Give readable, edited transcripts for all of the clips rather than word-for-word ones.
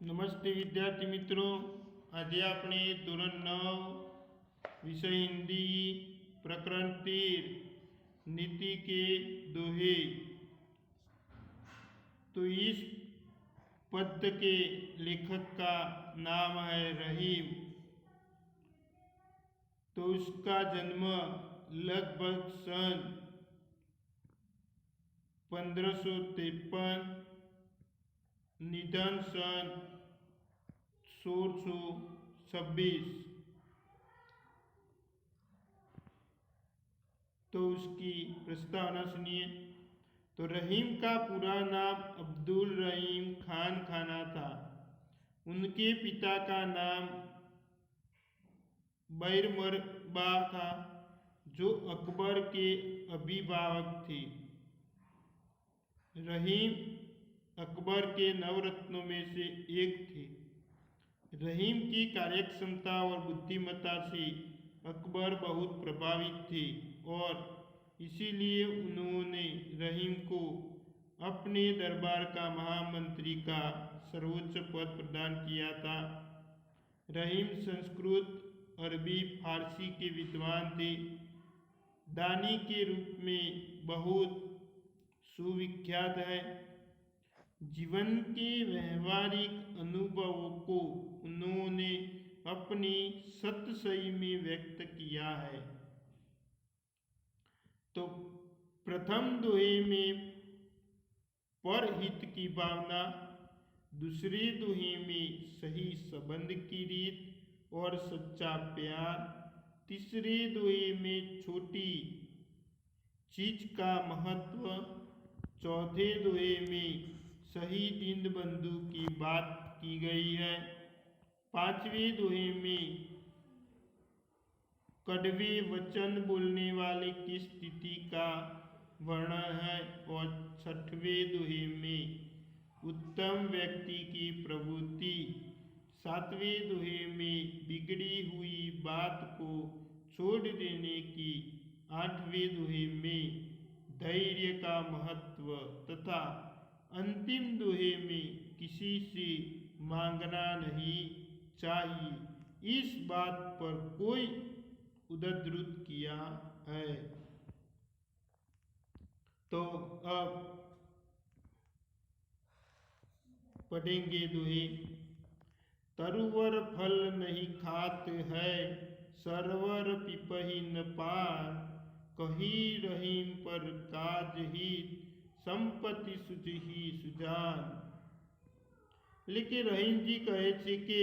नमस्ते विद्यार्थी मित्रों, आज આપણે ધોરણ 9 विषय हिंदी प्रकरण 13 नीति के दोहे। तो इस पद्य के लेखक का नाम है रहीम। तो उसका जन्म लगभग सन 1553, निधन सन 1626। तो उसकी प्रस्तावना सुनिए। तो रहीम का पूरा नाम अब्दुल रहीम खान खाना था। उनके पिता का नाम बैरमरबा था, जो अकबर के अभिभावक थे। रहीम अकबर के नवरत्नों में से एक थे। रहीम की कार्यक्षमता और बुद्धिमत्ता से अकबर बहुत प्रभावित थे और इसीलिए उन्होंने रहीम को अपने दरबार का महामंत्री का सर्वोच्च पद प्रदान किया था। रहीम संस्कृत, अरबी, फारसी के विद्वान थे। दानी के रूप में बहुत सुविख्यात है। जीवन के व्यवहारिक अनुभवों को उन्होंने अपनी सतसई में व्यक्त किया है। तो प्रथम दोहे में परहित की भावना, दूसरे दोहे में सही संबंध की रीत और सच्चा प्यार, तीसरे दोहे में छोटी चीज का महत्व, चौथे दोहे में सही दीनबंधु की बात की गई है, पांचवें दोहे में कड़वे वचन बोलने वाले की स्थिति का वर्णन है और छठवें दोहे में उत्तम व्यक्ति की प्रवृत्ति, सातवें दोहे में बिगड़ी हुई बात को छोड़ देने की, आठवें दोहे में धैर्य का महत्व तथा अंतिम दोहे में किसी से मांगना नहीं चाहिए, इस बात पर कोई उद्धृत किया है। तो अब पढ़ेंगे दोहे। तरुवर फल नहीं खात है, सरवर पिपही न पान, कही रहीम पर काज हित, संपत्ति सुजही सुजान। लेकिन रहीम जी કહે છે કે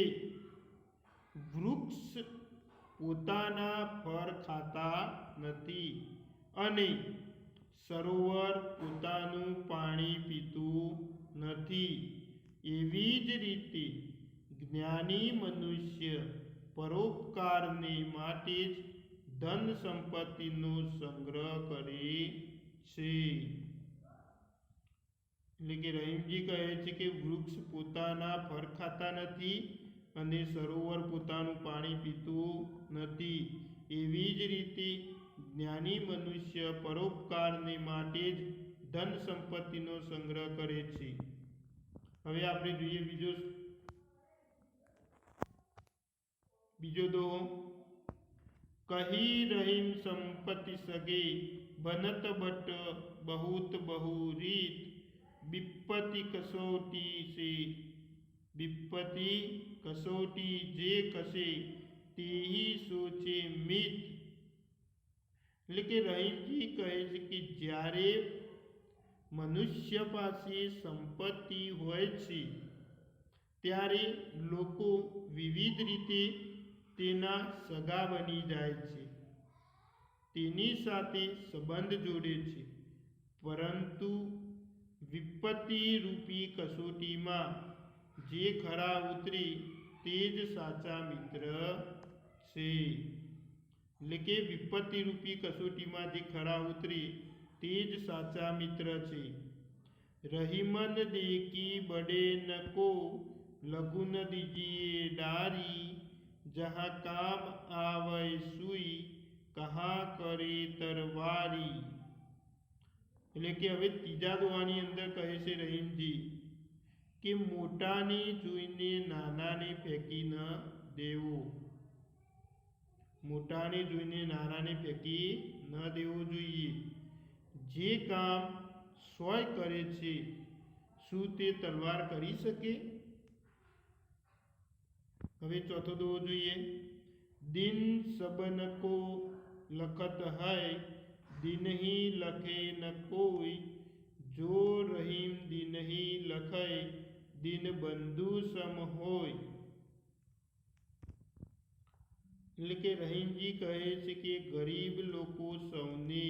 વૃક્ષ પોતાના ફળ ખાતા નથી અને સરોવર પોતાનું પાણી પીતું નથી, એવી જ રીતે જ્ઞાની મનુષ્ય પરોપકારને માટે જ ધન સંપત્તિનો સંગ્રહ કરે છે। એટલે કે રહીમજી કહે છે કે વૃક્ષ પોતાના ફળ ખાતા નથી અને સરોવર પોતાનું પાણી પીતું નથી, એવી જ રીતે જ્ઞાની મનુષ્ય પરોપકારને માટે જ ધન સંપત્તિનો સંગ્રહ કરે છે। હવે આપણે જોઈએ બીજો દોહો। कही रहीम संपत्ति सगे, बनत बट बहुत बहु रीत, विपत्ति कसौटी जे कसे, तेही सोचे मित। लेकिन रहीम जी કહે છે કે જ્યારે મનુષ્ય પાસે સંપત્તિ હોય છે ત્યારે લોકો વિવિધ રીતે તેના સગા બની જાય છે, તેની સાથે સંબંધ જોડે છે, પરંતુ વિપત્તિ રૂપી કસોટીમાં જે ખરા ઉતરે તે જ સાચા મિત્ર છે। એટલે કે વિપત્તિ રૂપી કસોટીમાં જે ખરા ઉતરે તે જ સાચા મિત્ર છે। રહીમન દેકી બડે नको, लघुन दीजिए डारी, जहाँ काम आवे सुई, कहाँ करे तरवारी। એટલે કે હવે ત્રીજા દોહાની અંદર કહે છે રહીમજી કે મોટાને જોઈને નાનાને ફેંકી ન દેવો. મોટાને જોઈને નાનાને ફેંકી ન દેવો જોઈએ. જે કામ સ્વય કરે છે શું તે તલવાર કરી શકે? હવે ચોથો દોહો જોઈએ. દિન સબન કો લખત હૈ, દિન હી લખે ન કોઈ, જો રહીમ દિન હી લખે, દિન બંધુ સમ હોય. એટલે કે રહીમજી કહે છે કે ગરીબ લોકો સૌને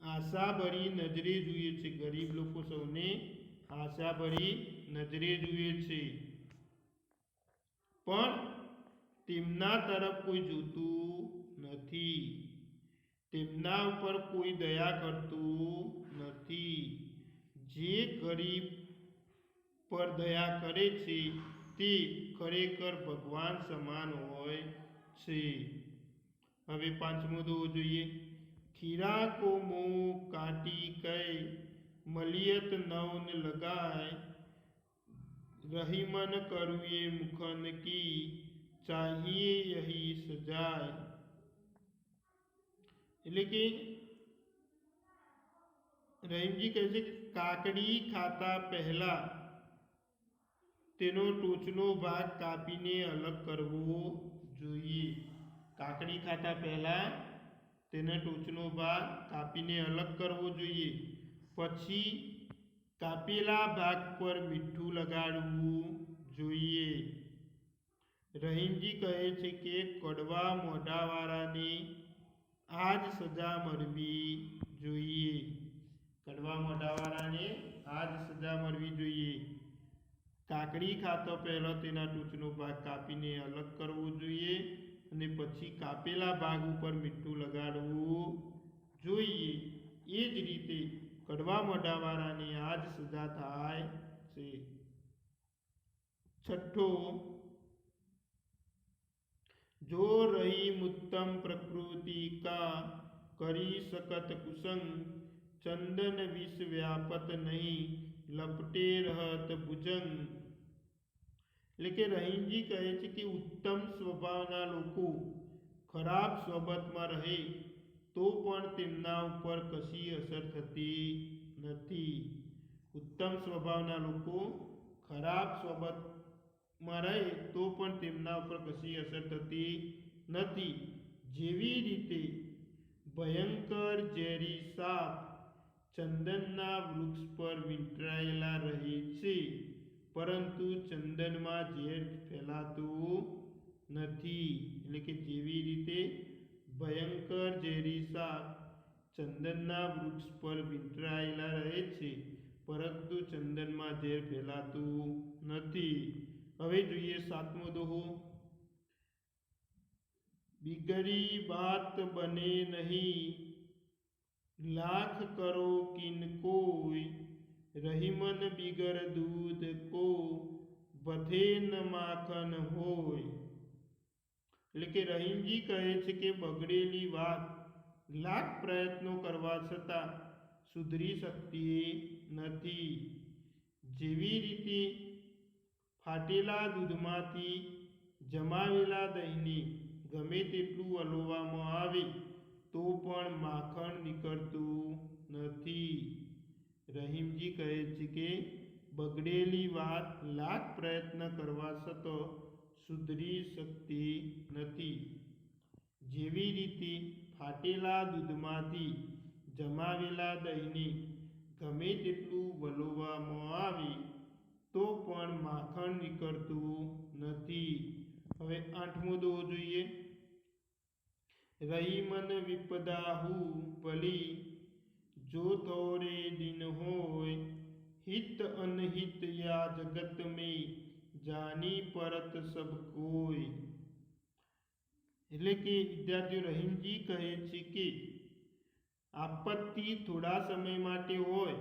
આશાભરી નજરે જુએ છે. ગરીબ લોકો સૌને આશાભરી નજરે જુએ છે, પણ તેમના તરફ કોઈ જોતું નથી. તેમના ઉપર કોઈ દયા કરતું નથી. જે ગરીબ પર દયા કરે છે તે ખરેખર ભગવાન સમાન હોય છે. હવે પાંચમો દોહો જોઈએ. ખીરા કો મુંહ કાટી કઈ, મલિયત નૌન લગાય, રહીમન કરુએ મુખન કી, ચાહીએ યહી સજાય. એટલે કે રહીમજી કહે છે કે કાકડી ખાતા પહેલા તેનો ટોચનો ભાગ કાપીને અલગ કરવો જોઈએ. કાકડી ખાતા પહેલા તેનો ટોચનો ભાગ કાપીને અલગ કરવો જોઈએ. પછી કાપેલા ભાગ પર મીઠું લગાડવું જોઈએ. રહીમજી કહે છે કે કડવા મોઢાવાળાને આ જ સજા મળવી જોઈએ. કડવા મોઢાવાળાને આ જ સજા મળવી જોઈએ. કાકડી ખાતો પહેલો તેના ટોચનો ભાગ કાપીને અલગ કરવો જોઈએ અને પછી કાપેલા ભાગ ઉપર મીઠું લગાડવું જોઈએ. એ જ રીતે કડવા મોઢાવાળાને આ જ સજા થાય છે. છઠ્ઠો, જો રહીમ ઉત્તમ પ્રકૃતિ કા, કરી सकत कुसंग, चंदन विष व्यापत नहीं, लपटे रहत भुजंग. એટલે કે રહીમજી કહે છે કે ઉત્તમ સ્વભાવના લોકો ખરાબ સ્વભાવમાં રહે તો પણ તેમના ઉપર કશી અસર થતી નથી. ઉત્તમ સ્વભાવના લોકો ખરાબ સ્વભાવમાં રહે તો પણ તેમના ઉપર કશી અસર થતી નથી. જેવી રીતે ભયંકર ઝેરી સાપ ચંદનના વૃક્ષ પર વીંટળાયેલા રહે છે, પરંતુ ચંદનમાં ઝેર ફેલાતું નથી. એટલે કે જેવી રીતે ભયંકર ઝેરી સાપ ચંદનના વૃક્ષ પર વીંટળાયેલા રહે છે, પરંતુ ચંદનમાં ઝેર ફેલાતું નથી. હવે જોઈએ સાતમો દોહો. बिगड़ी बात बने नहीं, लाख करो किन कोई, रहीमन बिगर दूध को, बधे न माखन होय. એટલે કે રહીમજી કહે છે કે બગડેલી વાત લાખ પ્રયત્નો કરવા છતાં સુધરી શકતી નથી. જેવી રીતે ફાટેલા દૂધમાંથી જમાવેલા દહીંને ગમે તેટલું વલોવામાં આવે તો પણ માખણ નીકળતું નથી. રહીમજી કહે છે કે બગડેલી વાત લાખ પ્રયત્ન કરવા છતાં સુધરી શકતી નથી. જેવી રીતે ફાટેલા દૂધમાંથી જમાવેલા દહીંને ગમે તેટલું વલોવામાં આવે તો પણ માખણ નીકળતું નથી. હવે આઠમો દોહો જોઈએ. રહીમન વિપદાહુ ભલી, જો થોરે દિન હોય, હિત અનહિત યા જગત में, જાની પરત સબ કોઈ. એટલે કે વિદ્યાર્થીઓ રહીમજી કહે છે કે આપત્તિ થોડા સમય માટે હોય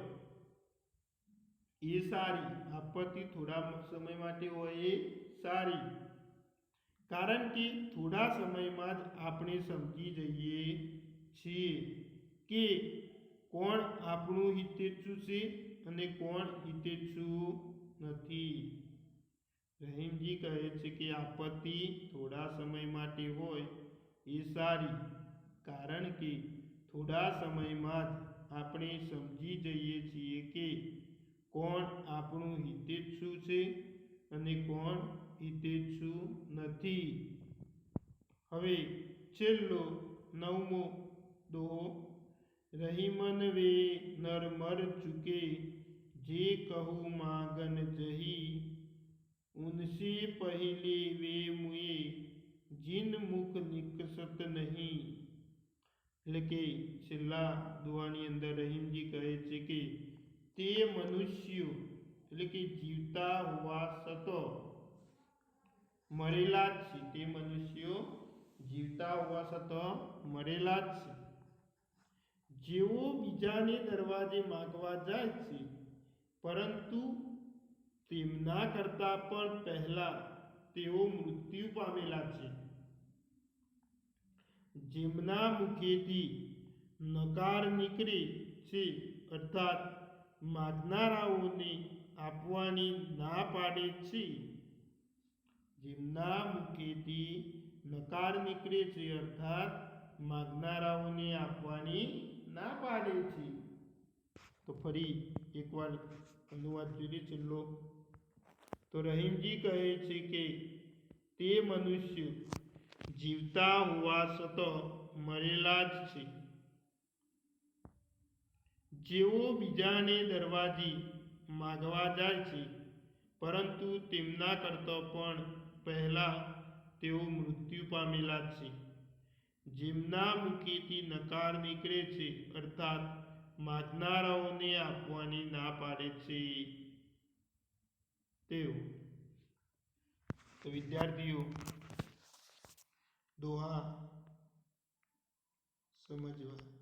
એ સારી. આપત્તિ થોડા સમય માટે હોય એ સારી, કારણ કે થોડા સમયમાં જ આપણે સમજી જઈએ છીએ કે કોણ આપણું હિતેચ્છુ છે અને કોણ હિતેચ્છુ નથી. રહીમજી કહે છે કે આપત્તિ થોડા સમય માટે હોય એ સારી, કારણ કે થોડા સમયમાં જ આપણે સમજી જઈએ છીએ કે કોણ આપણું હિતેચ્છુ છે અને કોણ હિતેચ્છુ નથી. હવે છેલ્લો 9મો દોહો. રહીમન વે નર મર ચુકે, જે કહું માગન જહી, ઉનસે પહેલે વે મુએ, જીન મુખ નિકસત નહીં. એટલે કે છેલ્લા દુઆની અંદર રહીમજી કહે છે કે તે મનુષ્યો એટલે કે જીવતા હોવા છતાં મરેલા જ છે. તે મનુષ્યો જીવતા હોવા છતાં મરેલા જ છે. જેઓ બીજાને દરવાજે માગવા જાય છે, પરંતુ તેમના કરતા પણ પહેલા તેઓ મૃત્યુ પામેલા છે. જેમના મુખેથી નકાર નીકળે છે, અર્થાત માગનારાઓને આપવાની ના પાડે છે. જેમના મુખેથી નકાર નીકળે છે, અર્થાત માગનારાઓને આપવાની ના પાડે છે. તો ફરી એકવાર અનુવાદ જોઈએ છેલ્લો. તો રહીમજી કહે છે કે તે મનુષ્યો જીવતા હોવા છતાં મરેલા જ છે. જેઓ બીજાને દરવાજે માગવા જાય છે, પરંતુ તેમના કરતાં પણ પહેલા તેઓ મૃત્યુ પામેલા છે. જેમના મુખેથી નકાર નીકળે છે, અર્થાત માગનારાઓને આપવાની ના પાડે છે તેઓ. તો વિદ્યાર્થીઓ, દોહા સમજવા.